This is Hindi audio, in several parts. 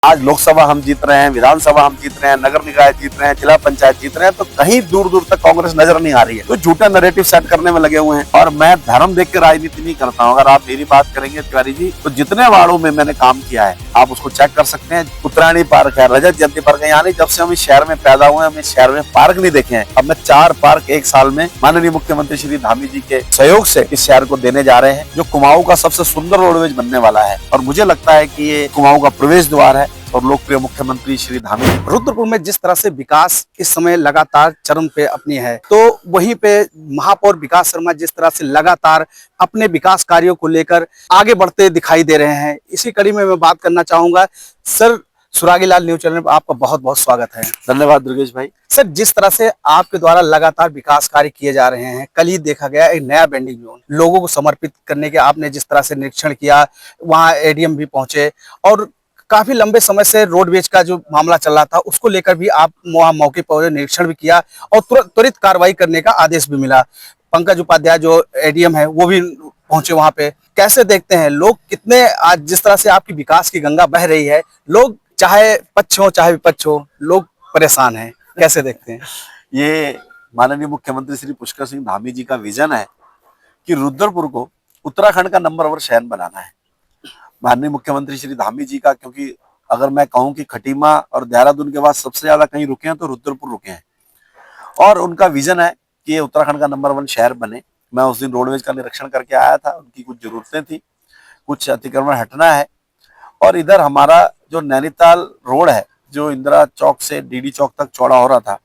आज लोकसभा हम जीत रहे हैं, विधानसभा हम जीत रहे हैं, नगर निकाय जीत रहे हैं, जिला पंचायत जीत रहे हैं, तो कहीं दूर दूर तक कांग्रेस नजर नहीं आ रही है। तो झूठा नैरेटिव सेट करने में लगे हुए हैं। और मैं धर्म देख के राजनीति नहीं करता हूँ। अगर आप मेरी बात करेंगे तिवारी जी, तो जितने वार्डों में मैंने काम किया है आप उसको चेक कर सकते हैं। उत्तरायणी पार्क है, रजत जयंती पार्क है, यानी जब से हम इस शहर में पैदा हुए हैं, हम इस शहर में पार्क नहीं देखे हैं। अब मैं 4 पार्क एक साल में माननीय मुख्यमंत्री श्री धामी जी के सहयोग से इस शहर को देने जा रहे हैं, जो कुमाऊं का सबसे सुंदर रोडवेज बनने वाला है। और मुझे लगता है कि ये कुमाऊं का प्रवेश द्वार है और लोकप्रिय मुख्यमंत्री श्री धामी। रुद्रपुर में जिस तरह से विकास इस समय लगातार चरम पे अपनी है, तो वहीं पे महापौर विकास शर्मा जिस तरह से लगातार अपने विकास कार्यों को लेकर आगे बढ़ते दिखाई दे रहे हैं। इसी कड़ी में मैं बात करना चाहूंगा। सर, सुरागी लाल न्यूज चैनल पर आपका बहुत बहुत स्वागत है। धन्यवाद दुर्गेश भाई। सर, जिस तरह से आपके द्वारा लगातार विकास कार्य किए जा रहे हैं, कल ही देखा गया एक नया वेंडिंग जोन लोगों को समर्पित करने के आपने जिस तरह से निरीक्षण किया, वहाँ एडीएम भी पहुंचे और काफी लंबे समय से रोडवेज का जो मामला चल रहा था उसको लेकर भी आप वहाँ मौके पर निरीक्षण भी किया और त्वरित कार्रवाई करने का आदेश भी मिला। पंकज उपाध्याय जो एडीएम है वो भी पहुंचे वहां पे। कैसे देखते हैं लोग, कितने आज जिस तरह से आपकी विकास की गंगा बह रही है, लोग चाहे पक्ष हो चाहे विपक्ष हो, लोग परेशान हैं, कैसे देखते हैं? ये माननीय मुख्यमंत्री श्री पुष्कर सिंह धामी जी का विजन है कि रुद्रपुर को उत्तराखंड का नंबर 1 शहर बनाना है। माननीय मुख्यमंत्री श्री धामी जी का, क्योंकि अगर मैं कहूं कि खटीमा और देहरादून के बाद सबसे ज्यादा कहीं रुके हैं तो रुद्रपुर रुके हैं, और उनका विजन है कि ये उत्तराखंड का नंबर 1 शहर बने। मैं उस दिन रोडवेज का निरीक्षण करके आया था, उनकी कुछ जरूरतें थी, कुछ अतिक्रमण हटना है। और इधर हमारा जो नैनीताल रोड है, जो इंदिरा चौक से डीडी चौक तक चौड़ा हो रहा था,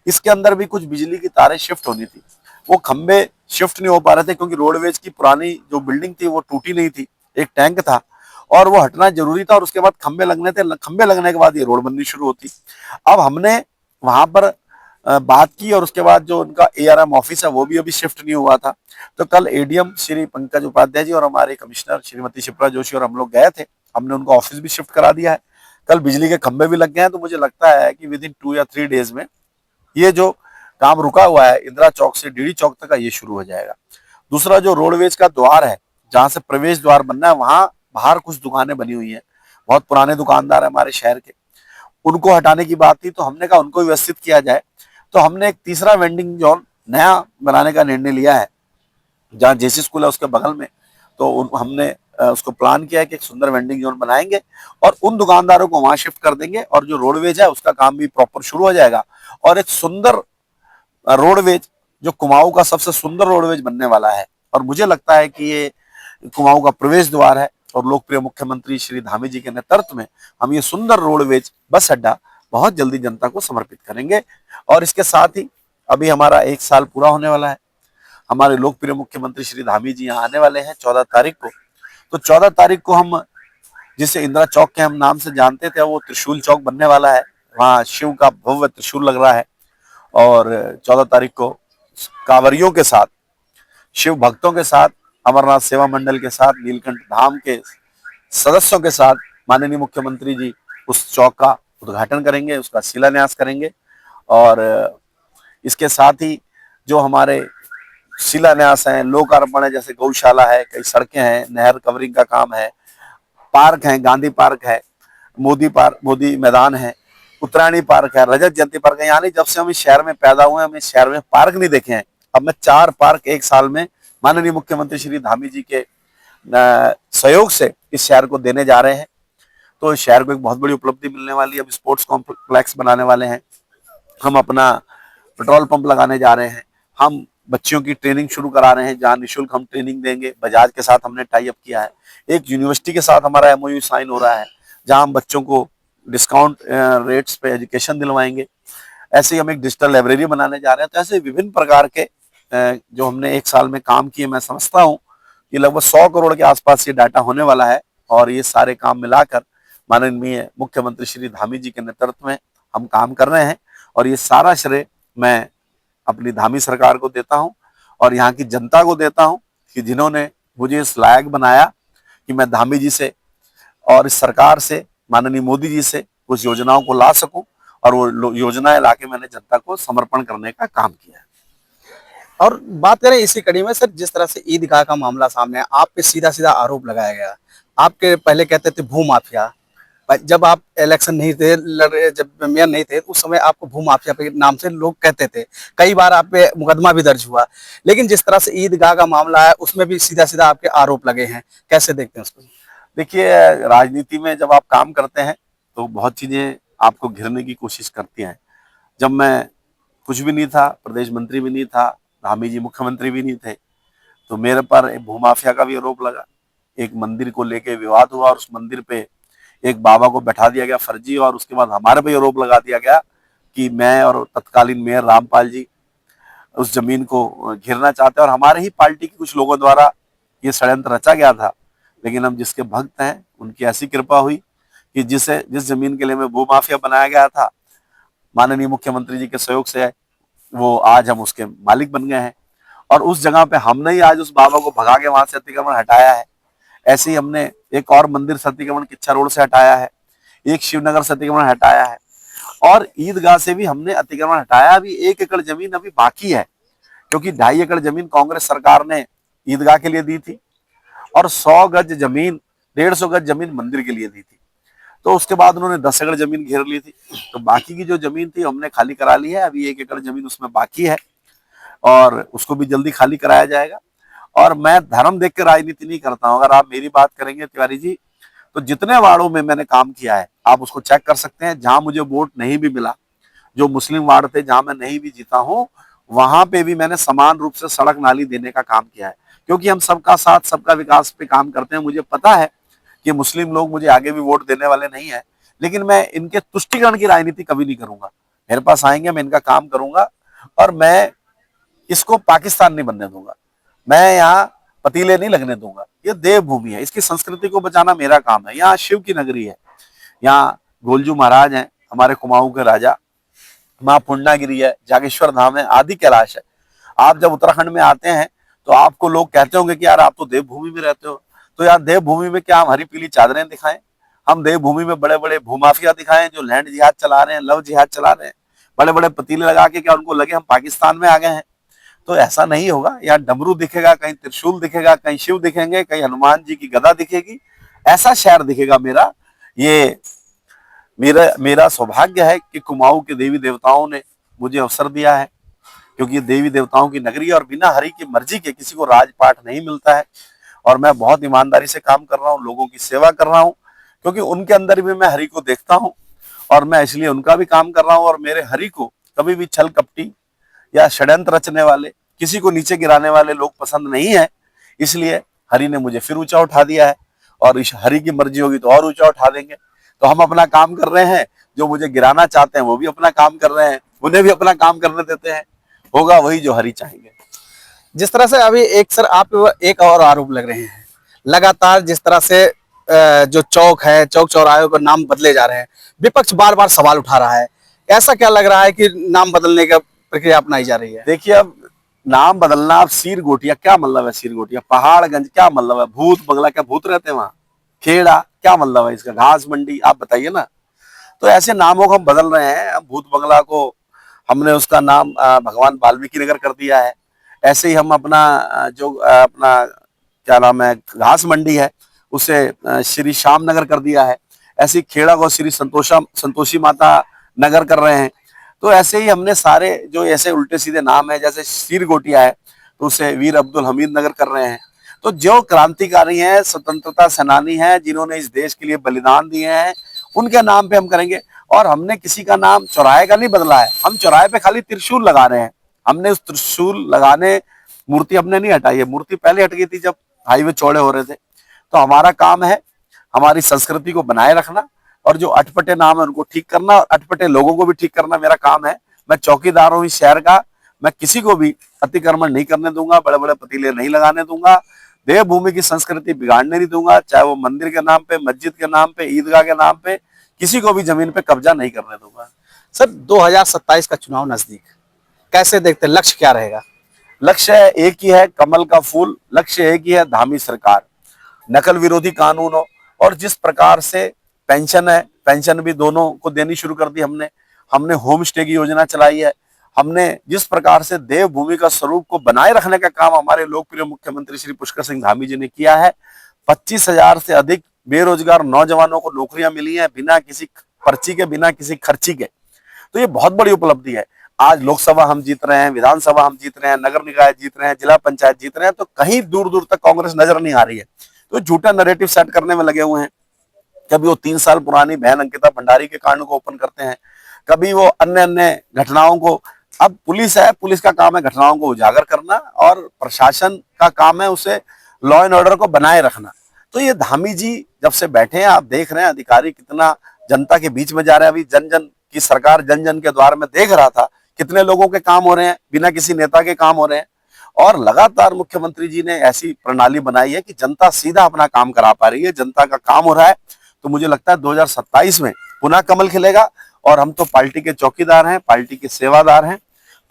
इसके अंदर भी कुछ बिजली की तारें शिफ्ट होनी थी। वो खंबे शिफ्ट नहीं हो पा रहे थे क्योंकि रोडवेज की पुरानी जो बिल्डिंग थी वो टूटी नहीं थी, एक टैंक था और वो हटना जरूरी था। और उसके बाद खंबे लगने थे, खंबे लगने के बाद ये रोड बननी शुरू होती। अब हमने वहां पर बात की और उसके बाद जो उनका एआरएम ऑफिस है वो भी अभी शिफ्ट नहीं हुआ था। तो कल एडीएम श्री पंकज उपाध्याय जी और हमारे कमिश्नर श्रीमती शिप्रा जोशी और हम लोग गए थे। हमने उनका ऑफिस भी शिफ्ट करा दिया है। कल बिजली के खंबे भी लग गए हैं। तो मुझे लगता है कि विद इन 2 या 3 डेज में ये जो काम रुका हुआ है इंदिरा चौक से डीडी चौक तक का, ये शुरू हो जाएगा। दूसरा जो रोडवेज का द्वार है, जहां से प्रवेश द्वार बनना है, वहां बाहर कुछ दुकानें बनी हुई हैं, बहुत पुराने दुकानदार है हमारे शहर के, उनको हटाने की बात थी। तो हमने कहा उनको व्यवस्थित किया जाए। तो हमने एक तीसरा वेंडिंग जोन नया बनाने का निर्णय लिया है, जहाँ जेसी स्कूल है उसके बगल में। तो हमने उसको प्लान किया है कि एक सुंदर वेंडिंग जोन बनाएंगे और उन दुकानदारों को वहां शिफ्ट कर देंगे और जो रोडवेज है उसका काम भी प्रॉपर शुरू हो जाएगा। और एक सुंदर रोडवेज, जो कुमाऊं का सबसे सुंदर रोडवेज बनने वाला है। और मुझे लगता है कि ये कुमाऊं का प्रवेश द्वार है और लोकप्रिय मुख्यमंत्री श्री धामी जी के नेतृत्व में हम ये सुंदर रोडवेज बस अड्डा बहुत जल्दी जनता को समर्पित करेंगे। और इसके साथ ही अभी हमारा 1 साल पूरा होने वाला है। हमारे लोकप्रिय मुख्यमंत्री श्री धामी जी यहाँ आने वाले हैं 14 तारीख को। तो 14 तारीख को हम, जिसे इंदिरा चौक के हम नाम से जानते थे, वो त्रिशूल चौक बनने वाला है। वहाँ शिव का भव्य त्रिशूल लग रहा है और 14 तारीख को कांवरियों के साथ, शिव भक्तों के साथ, अमरनाथ सेवा मंडल के साथ, नीलकंठ धाम के सदस्यों के साथ माननीय मुख्यमंत्री जी उस चौक का उद्घाटन करेंगे, उसका शिलान्यास करेंगे। और इसके साथ ही जो हमारे शिलान्यास है, लोकार्पण है, जैसे गौशाला है, कई सड़कें हैं, नहर कवरिंग का काम है, पार्क है, गांधी पार्क है, मोदी मैदान है, उत्तरायणी पार्क है, रजत जयंती पार्क है, यानी जब से हम इस शहर में पैदा हुए हम इस शहर में पार्क नहीं देखे हैं। अब मैं 4 पार्क एक साल में माननीय मुख्यमंत्री श्री धामी जी के सहयोग से इस शहर को देने जा रहे हैं। तो इस शहर को एक बहुत बड़ी उपलब्धि मिलने वाली है। अब स्पोर्ट्स कॉम्प्लेक्स बनाने वाले हैं, हम अपना पेट्रोल पंप लगाने जा रहे हैं, हम बच्चियों की ट्रेनिंग शुरू करा रहे हैं जहाँ निःशुल्क हम ट्रेनिंग देंगे। बजाज के साथ हमने टाई अप किया है। एक यूनिवर्सिटी के साथ हमारा एमओयू साइन हो रहा है जहाँ हम बच्चों को डिस्काउंट रेट्स पे एजुकेशन दिलवाएंगे। ऐसे ही हम एक डिजिटल लाइब्रेरी बनाने जा रहे हैं। तो ऐसे विभिन्न प्रकार के जो हमने 1 साल में काम किए, मैं समझता हूँ कि लगभग 100 करोड़ के आसपास ये डाटा होने वाला है। और ये सारे काम मिलाकर माननीय मुख्यमंत्री श्री धामी जी के नेतृत्व में हम काम कर रहे हैं। और ये सारा श्रेय मैं अपनी धामी सरकार को देता हूं और यहाँ की जनता को देता हूं कि जिन्होंने मुझे इस लायक बनाया कि मैं धामी जी से और इस सरकार से, माननीय मोदी जी से उस योजनाओं को ला सकूं। और वो योजनाएं लाके मैंने जनता को समर्पण करने का काम किया है। और बात करें इसी कड़ी में, सर, जिस तरह से ईदगाह का मामला सामने है, आप पे सीधा सीधा आरोप लगाया गया। आपके पहले कहते थे भू माफिया, जब आप इलेक्शन नहीं थे लड़ रहे, जब मेयर नहीं थे, उस समय आपको भूमाफिया के नाम से लोग कहते थे, कई बार आप पे मुकदमा भी दर्ज हुआ। लेकिन जिस तरह से ईदगाह का मामला है, उसमें भी सीधा सीधा आपके आरोप लगे हैं, कैसे देखते हैं उसको? देखिए, राजनीति में जब आप काम करते हैं तो बहुत चीजें आपको घिरने की कोशिश करती हैं। जब मैं कुछ भी नहीं था, प्रदेश मंत्री भी नहीं था, धामी जी मुख्यमंत्री भी नहीं थे, तो मेरे पर एक भूमाफिया का भी आरोप लगा। एक मंदिर को लेके विवाद हुआ और उस मंदिर पे एक बाबा को बैठा दिया गया फर्जी, और उसके बाद हमारे पे आरोप लगा दिया गया कि मैं और तत्कालीन मेयर रामपाल जी उस जमीन को घेरना चाहते हैं, और हमारे ही पार्टी के कुछ लोगों द्वारा ये षड्यंत्र रचा गया था। लेकिन हम जिसके भक्त हैं, उनकी ऐसी कृपा हुई कि जिस जमीन के लिए हमें भूमाफिया बनाया गया था, माननीय मुख्यमंत्री जी के सहयोग से वो आज हम उसके मालिक बन गए हैं। और उस जगह पे हमने ही आज उस बाबा को भगा के वहां से अतिक्रमण हटाया है। ऐसे ही हमने एक और मंदिर से अतिक्रमण किच्छा रोड से हटाया है, एक शिवनगर से अतिक्रमण हटाया है, और ईदगाह से भी हमने अतिक्रमण हटाया। अभी 1 एकड़ जमीन अभी बाकी है, क्योंकि 2.5 एकड़ जमीन कांग्रेस सरकार ने ईदगाह के लिए दी थी और 100 गज जमीन, 150 गज जमीन मंदिर के लिए दी थी। तो उसके बाद उन्होंने 10 एकड़ जमीन घेर ली थी, तो बाकी की जो जमीन थी हमने खाली करा ली है। अभी 1 एकड़ जमीन उसमें बाकी है और उसको भी जल्दी खाली कराया जाएगा। और मैं धर्म देख के राजनीति नहीं करता हूं। अगर आप मेरी बात करेंगे तिवारी जी, तो जितने वार्डों में मैंने काम किया है आप उसको चेक कर सकते हैं। जहां मुझे वोट नहीं भी मिला, जो मुस्लिम वार्ड थे जहां मैं नहीं भी जीता हूं, वहां पे भी मैंने समान रूप से सड़क नाली देने का काम किया है, क्योंकि हम सबका साथ सबका विकास पे काम करते हैं। मुझे पता है कि मुस्लिम लोग मुझे आगे भी वोट देने वाले नहीं है, लेकिन मैं इनके तुष्टिकरण की राजनीति कभी नहीं करूंगा। मेरे पास आएंगे, मैं इनका काम करूंगा, और मैं इसको पाकिस्तान नहीं बनने दूंगा। मैं यहाँ पतीले नहीं लगने दूंगा। ये देवभूमि है, इसकी संस्कृति को बचाना मेरा काम है। यहाँ शिव की नगरी है, यहाँ गोलजू महाराज हैं, हमारे कुमाऊं के राजा, माँ पूर्णागिरी है, जागेश्वर धाम है, आदि कैलाश है। आप जब उत्तराखंड में आते हैं तो आपको लोग कहते होंगे कि यार आप तो देवभूमि में रहते हो। तो यार देवभूमि में क्या हम हरी पीली चादरें दिखाएं? हम देवभूमि में बड़े बड़े भूमाफिया दिखाएं जो लैंड जिहाद चला रहे हैं, लव जिहाद चला रहे हैं, बड़े बड़े पतीले लगा के? क्या उनको लगे हम पाकिस्तान में आ गए हैं? तो ऐसा नहीं होगा। यहाँ डमरू दिखेगा, कहीं त्रिशूल दिखेगा, कहीं शिव दिखेंगे, कहीं हनुमान जी की गदा दिखेगी। ऐसा शहर दिखेगा मेरा। ये मेरा मेरा सौभाग्य है कि कुमाऊं के देवी देवताओं ने मुझे अवसर दिया है, क्योंकि ये देवी देवताओं की नगरी है और बिना हरि की मर्जी के किसी को राजपाट नहीं मिलता है। और मैं बहुत ईमानदारी से काम कर रहा हूँ, लोगों की सेवा कर रहा हूँ, क्योंकि उनके अंदर भी मैं हरि को देखता हूँ और मैं इसलिए उनका भी काम कर रहा हूँ। और मेरे हरि को कभी भी छल कपटी या षड्यंत्र रचने वाले, किसी को नीचे गिराने वाले लोग पसंद नहीं है। इसलिए हरि ने मुझे फिर ऊंचा उठा दिया है, और इस हरि की मर्जी होगी तो और ऊंचा उठा देंगे। तो हम अपना काम कर रहे हैं, जो मुझे गिराना चाहते हैं वो भी अपना काम कर रहे हैं, उन्हें भी अपना काम करने देते हैं। होगा वही जो हरि चाहेंगे। जिस तरह से अभी एक सर आप एक और आरोप लग रहे हैं, लगातार जिस तरह से जो चौक है, चौक चौराहे पर नाम बदले जा रहे हैं, विपक्ष बार बार सवाल उठा रहा है। ऐसा क्या लग रहा है कि नाम बदलने का प्रक्रिया अपनाई जा रही है? देखिए, अब नाम बदलना, अब सीर गोटिया क्या मतलब है? सीर गोटिया, पहाड़गंज क्या मतलब है? भूत बंगला, क्या भूत रहते हैं वहां? खेड़ा क्या मतलब है इसका? घास मंडी, आप बताइए ना। तो ऐसे नामों को हम बदल रहे हैं। अब भूत बंगला को हमने उसका नाम भगवान वाल्मीकि नगर कर दिया है। ऐसे ही हम अपना अपना क्या नाम है, घास मंडी है, उसे श्री श्याम नगर कर दिया है। ऐसे ही खेड़ा को श्री संतोषी माता नगर कर रहे हैं। तो ऐसे ही हमने सारे जो ऐसे उल्टे सीधे नाम है, जैसे सीर गोटिया है तो उसे वीर अब्दुल हमीद नगर कर रहे हैं। तो जो क्रांतिकारी हैं, स्वतंत्रता सेनानी हैं, जिन्होंने इस देश के लिए बलिदान दिए हैं, उनके नाम पे हम करेंगे। और हमने किसी का नाम चौराहे का नहीं बदला है, हम चौराहे पे खाली त्रिशूल लगा रहे हैं। हमने उस त्रिशूल लगाने, मूर्ति हमने नहीं हटाई है। मूर्ति पहले हट गई थी जब हाईवे चौड़े हो रहे थे। तो हमारा काम है हमारी संस्कृति को बनाए रखना, और जो अटपटे नाम है उनको ठीक करना, और अटपटे लोगों को भी ठीक करना मेरा काम है। मैं चौकीदार हूँ इस शहर का। मैं किसी को भी अतिक्रमण नहीं करने दूंगा, बड़े बड़े पतीले नहीं लगाने दूंगा, देवभूमि की संस्कृति बिगाड़ने नहीं दूंगा, चाहे वो मंदिर के नाम पे, मस्जिद के नाम पे, ईदगाह के नाम पे, किसी को भी जमीन पे कब्जा नहीं करने दूंगा। सर 2027 का चुनाव नजदीक, कैसे देखते हैं, लक्ष्य क्या रहेगा? लक्ष्य एक ही है, कमल का फूल। लक्ष्य एक ही है, धामी सरकार, नकल विरोधी कानून हो। और जिस प्रकार से पेंशन है, पेंशन भी दोनों को देनी शुरू कर दी हमने। हमने होम स्टे की योजना चलाई है। हमने जिस प्रकार से देवभूमि का स्वरूप को बनाए रखने का काम हमारे लोकप्रिय मुख्यमंत्री श्री पुष्कर सिंह धामी जी ने किया है। 25,000 से अधिक बेरोजगार नौजवानों को नौकरियां मिली हैं बिना किसी पर्ची के, बिना किसी खर्ची के। तो ये बहुत बड़ी उपलब्धि है। आज लोकसभा हम जीत रहे हैं, विधानसभा हम जीत रहे हैं, नगर निकाय जीत रहे हैं, जिला पंचायत जीत रहे हैं, तो कहीं दूर दूर तक कांग्रेस नजर नहीं आ रही है। तो झूठा नैरेटिव सेट करने में लगे हुए हैं। कभी वो 3 साल पुरानी बहन अंकिता भंडारी के कांड को ओपन करते हैं, कभी वो अन्य अन्य घटनाओं को। अब पुलिस है, पुलिस का काम है घटनाओं को उजागर करना, और प्रशासन का काम है उसे लॉ एंड ऑर्डर को बनाए रखना। तो ये धामी जी जब से बैठे हैं, आप देख रहे हैं अधिकारी कितना जनता के बीच में जा रहे हैं। अभी जन जन की सरकार, जन जन के द्वार में देख रहा था कितने लोगों के काम हो रहे हैं, बिना किसी नेता के काम हो रहे हैं। और लगातार मुख्यमंत्री जी ने ऐसी प्रणाली बनाई है कि जनता सीधा अपना काम करा पा रही है, जनता का काम हो रहा है। तो मुझे लगता है 2027 में पुनः कमल खिलेगा। और हम तो पार्टी के चौकीदार हैं, पार्टी के सेवादार हैं।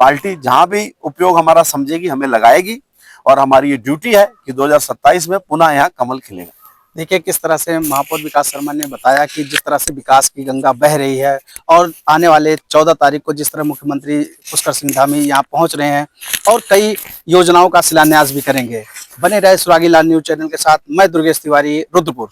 पार्टी जहां भी उपयोग हमारा समझेगी हमें लगाएगी, और हमारी ये ड्यूटी है कि 2027 में पुनः यहाँ कमल खिलेगा। देखिए किस तरह से महापौर विकास शर्मा ने बताया कि जिस तरह से विकास की गंगा बह रही है, और आने वाले 14 तारीख को जिस तरह मुख्यमंत्री पुष्कर सिंह धामी यहाँ पहुंच रहे हैं और कई योजनाओं का शिलान्यास भी करेंगे। बने रहे सुरागी लाल न्यूज चैनल के साथ। मैं दुर्गेश तिवारी, रुद्रपुर।